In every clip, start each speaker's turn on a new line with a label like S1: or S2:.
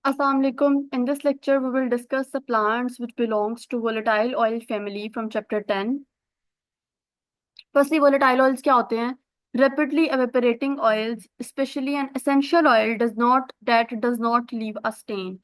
S1: Assalamu alaikum. In this lecture, we will discuss the plants which belongs to volatile oil family from chapter 10. Firstly, volatile oils क्या होते हैं? Rapidly evaporating oils, especially an essential oil, does not leave a stain.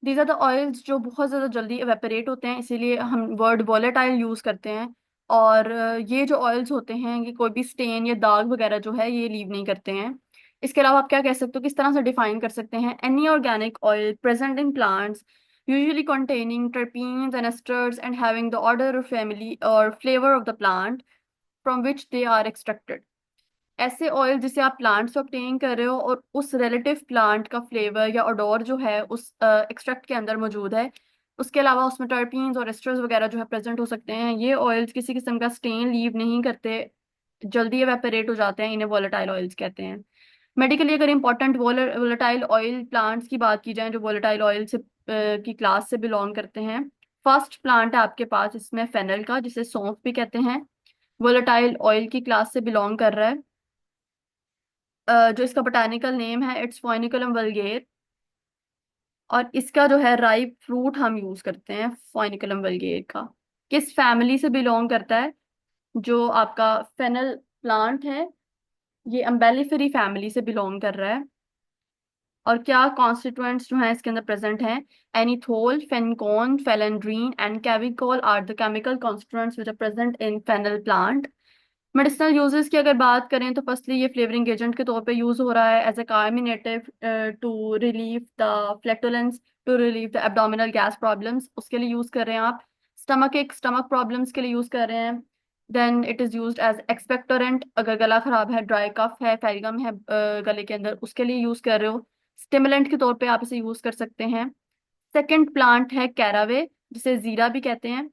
S1: These are the oils जो बहुत ज़्यादा जल्दी evaporate होते हैं, इसीलिए हम word volatile यूज़ करते हैं। और ये जो ऑयल्स होते हैं ये कोई भी स्टेन या दाग वगैरह जो है ये लीव नहीं करते हैं। इसके अलावा आप क्या कह सकते हो, किस तरह से डिफाइन कर सकते हैं? Any organic oil present in plants usually containing terpenes and esters and having the order or family or flavor of the plant from which they are extracted। ऐसे ऑयल जिसे आप प्लांट से ऑब्टेन कर रहे हो और उस रिलेटिव प्लांट का फ्लेवर या ओडोर जो है उस एक्सट्रैक्ट के अंदर मौजूद है। उसके अलावा उसमें टर्पीन्स और एस्टर्स वगैरह जो है प्रेजेंट हो सकते हैं। ये ऑयल्स किसी किस्म का स्टेन लीव नहीं करते, जल्दी एवेपोरेट हो जाते हैं, इन्हें वोलेटाइल ऑयल्स कहते हैं। मेडिकली अगर इंपॉर्टेंट वोलेटाइल ऑयल प्लांट्स की बात की जाए जो वोलेटाइल ऑयल से की क्लास से बिलोंग करते हैं, फर्स्ट प्लांट है आपके पास इसमें फेनल का, जिसे सौंफ भी कहते हैं। वोलेटाइल ऑयल की क्लास से बिलोंग कर रहा है। जो इसका बोटानिकल नेम है इट्स फोइनिकुलम वल्गेर। और इसका जो है राइप फ्रूट हम यूज करते हैं फोइनिकुलम वल्गेर का। किस फैमिली से बिलोंग करता है? जो आपका फेनल प्लांट है ये अम्बेलिफेरी फैमिली से बिलोंग कर रहा है। और क्या कॉन्स्टिट्यूएंट्स जो हैं इसके अंदर प्रेजेंट हैं? Anethole, fenchone, phellandrene and chavicol are the chemical constituents which are present in fennel plant. Medicinal uses की अगर बात करें तो फर्स्टली ये फ्लेवरिंग एजेंट के तौर पे यूज हो रहा है as a carminative to relieve the flatulence, to relieve the abdominal gas problems, उसके लिए यूज कर रहे हैं आप। स्टमक प्रॉब्लम्स के लिए यूज कर रहे हैं। Then it is used as expectorant, अगर गला खराब है, ड्राई कफ है, फेलगम है गले के अंदर, उसके लिए यूज कर रहे हो। स्टिमुलेंट के तौर पे आप इसे यूज कर सकते हैं। सेकेंड प्लांट है कैरावे, जिसे जीरा भी कहते हैं।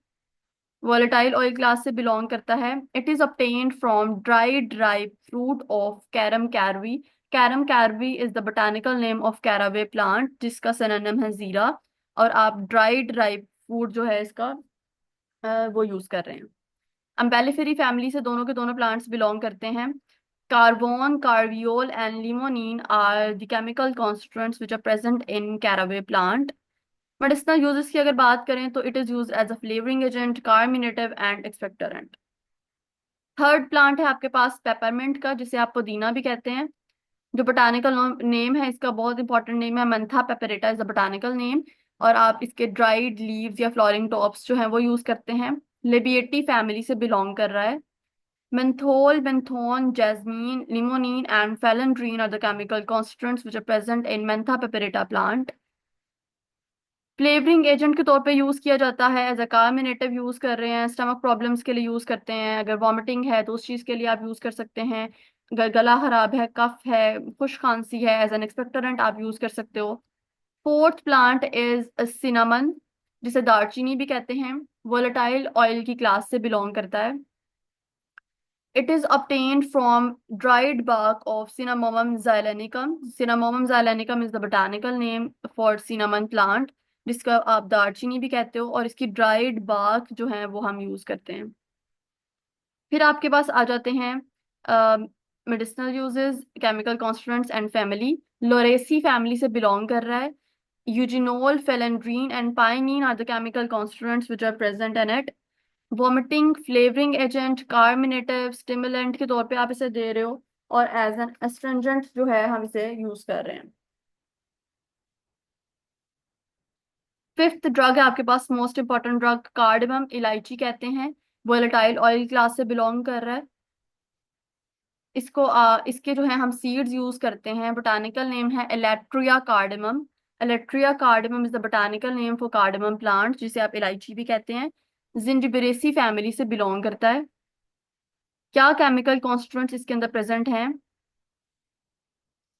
S1: वोलेटाइल ऑयल क्लास से बिलोंग करता है। It is obtained from dried ripe fruit of Carum carvi. Carum carvi is the botanical name of caraway plant, जिसका सिनोनिम है जीरा। और आप ड्राइड राइप फ्रूट जो है इसका वो यूज कर रहे हैं। अम्बेलिफेरी फैमिली से दोनों के दोनों प्लांट्स बिलोंग करते हैं। Carvone, carveol and limonene are the chemical constituents which are present in caraway plant. Medicinal uses की अगर बात करें तो it is use as a flavouring agent, carminative and expectorant. Third plant है आपके पास पेपरमिंट का, जिसे आप पुदीना भी कहते हैं। जो बोटानिकल नेम है इसका बहुत इंपॉर्टेंट नेम है, मंथा पेपरेटा इज द बोटानिकल नेम। और आप इसके ड्राइड लीव्स या फ्लोरिंग टॉप्स जो हैं वो यूज करते हैं। लिबिएटी फैमिली से बिलोंग कर रहा है। menthol, menthone, jasmine, limonene and phallandrine are the chemical constituents which are present in mentha peperita plant। Flavouring agent के तौर पे यूज किया जाता है, एज अ कार्मिनेटिव यूज कर रहे हैं, स्टमक प्रॉब्लम्स के लिए यूज करते हैं, अगर वॉमिटिंग है तो उस चीज के लिए आप यूज कर सकते हैं। अगर गला खराब है, कफ है, खुश खांसी है, एज एन एक्सपेक्टोरेंट आप यूज कर सकते हो। फोर्थ प्लांट इज सिनामन, जिसे दालचीनी भी कहते हैं। वोलेटाइल ऑयल की क्लास से बिलोंग करता है। It is obtained from dried bark of Cinnamomum xylenicum। Cinnamomum xylenicum is the botanical name for cinnamon plant, जिसका आप दालचीनी भी कहते हो। और इसकी ड्राइड bark जो है वो हम यूज करते हैं। फिर आपके पास आ जाते हैं medicinal uses, chemical constituents and family. Lauraceae family से बिलोंग कर रहा है। Eugenol, phellandrene and pinene are the chemical constituents which are present in it. Vomiting, flavouring agent, carminative, stimulant के तौर पे आप इसे दे रहे हो। और एज एन एस्ट्रेंजेंट जो है हम इसे यूज कर रहे हैं। फिफ्थ ड्रग है आपके पास, मोस्ट इंपॉर्टेंट ड्रग, कार्डमम, इलायची कहते हैं। वोलेटाइल ऑयल क्लास से बिलोंग कर रहा है। इसके जो है हम सीड्स यूज करते हैं। बोटानिकल नेम है Elettaria cardamom. Elettaria cardamom is the botanical name for cardamom plant, जिसे आप इलायची भी कहते हैं। जिंजिबेरेसी फैमिली से बिलोंग करता है। क्या केमिकल कॉन्स्टिट्यूएंट्स इसके अंदर प्रेजेंट हैं?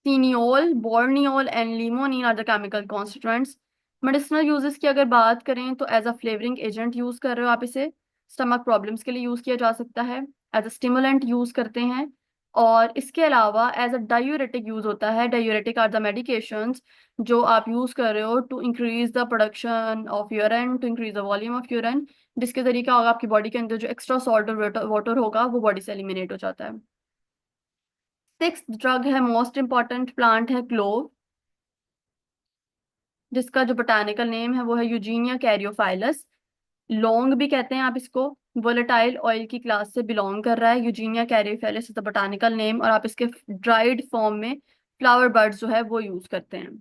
S1: Cineole, borneol and limonene are the chemical constituents. Medicinal uses की अगर बात करें तो as a flavouring agent use कर रहे हो आप इसे। स्टमक प्रॉब्लम्स के लिए यूज किया जा सकता है। एज अ स्टिमुलेंट यूज करते हैं। और इसके अलावा एज अ डायूरेटिक यूज होता है। डायूरेटिक आर द मेडिकेशंस जो आप यूज कर रहे हो to increase the production of urine, to increase the volume of urine, जिसके जरिए क्या होगा, आपकी बॉडी के अंदर जो एक्स्ट्रा सॉल्ट और वाटर होगा वो बॉडी से एलिमिनेट हो जाता है। सिक्स्थ ड्रग है, मोस्ट इंपॉर्टेंट प्लांट है क्लोव। जिसका जो बोटानिकल नेम है वो है यूजीनिया कैरियोफाइलस। लौंग भी कहते हैं आप इसको। वोलेटाइल ऑयल की क्लास से बिलोंग कर रहा है। Eugenia caryophyllus is the botanical name, और आप इसके ड्राइड फॉर्म में फ्लावर बर्ड्स जो है वो यूज करते हैं।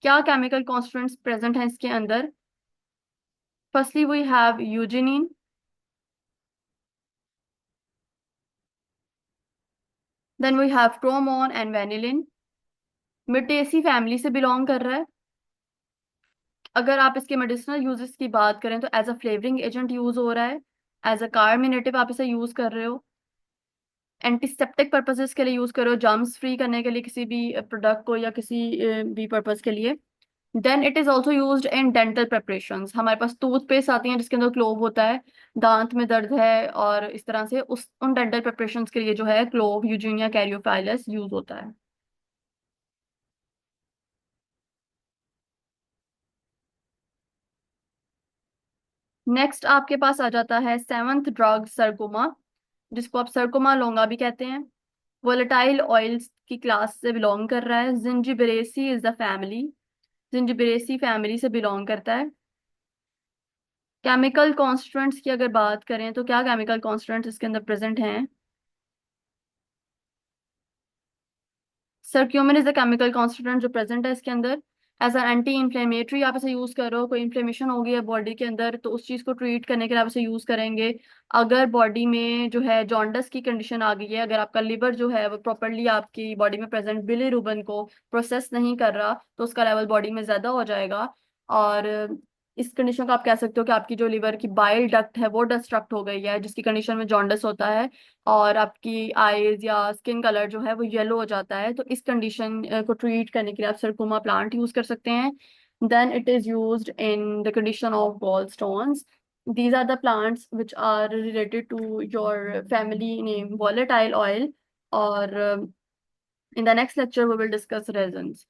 S1: क्या केमिकल कॉन्स्टिट्यूएंट्स प्रेजेंट हैं इसके अंदर? Firstly we have eugenin, then we have chromone and vanillin. Myrtaceae family से बिलोंग कर रहा है। अगर आप इसके मेडिसिनल यूजेस की बात करें तो as a flavouring agent use हो रहा है। एज अ कार्मिनेटिव आप इसे यूज कर रहे हो। एंटीसेप्टिक पर्पसेस के लिए यूज कर रहे हो, जर्म्स फ्री करने के लिए किसी भी प्रोडक्ट को, या किसी भी पर्पस के लिए। Then it is also used in dental preparations. हमारे पास टूथपेस्ट आती हैं जिसके अंदर क्लोव होता है। दांत में दर्द है और इस तरह से उस उन डेंटल प्रिपरेशंस के लिए जो है क्लोव यूजीनिया कैरियोफाइलस यूज होता है। नेक्स्ट आपके पास आ जाता है सेवंथ ड्रग सरगोमा, जिसको आप सरगोमा लोंगा भी कहते हैं। वोलेटाइल ऑयल्स की क्लास से बिलोंग कर रहा है। Zingiberaceae is the family. Zingiberaceae family से बिलोंग करता है। केमिकल कॉन्स्टिट्यूएंट्स की अगर बात करें तो क्या केमिकल कॉन्स्टिट्यूएंट्स इसके अंदर प्रेजेंट हैं? सरक्यूमिन इज द केमिकल कॉन्स्टिट्यूएंट जो प्रेजेंट है इसके अंदर। एज एन एंटी इन्फ्लेमेटरी आप इसे यूज कर रहे हो। कोई इन्फ्लेमेशन हो गई है बॉडी के अंदर तो उस चीज को ट्रीट करने के लिए आप इसे यूज करेंगे। अगर बॉडी में जो है जॉन्डस की कंडीशन आ गई है, अगर आपका लिवर जो है वो प्रॉपरली आपकी बॉडी में प्रेजेंट बिलीरुबिन को प्रोसेस नहीं कर रहा तो उसका लेवल बॉडी में ज्यादा हो जाएगा। और इस कंडीशन को आप कह सकते हो कि आपकी जो लिवर की बाइल डक्ट है वो डिस्ट्रक्ट हो गई है, जिसकी कंडीशन में जॉन्डिस होता है। और आपकी आईज या स्किन कलर जो है वो येलो हो जाता है। तो इस कंडीशन को ट्रीट करने के लिए आप सरकुमा प्लांट यूज कर सकते हैं। Then it is used in the condition of gall stones. these are the plants which are related to your family name volatile oil, or in the next lecture we will discuss resins.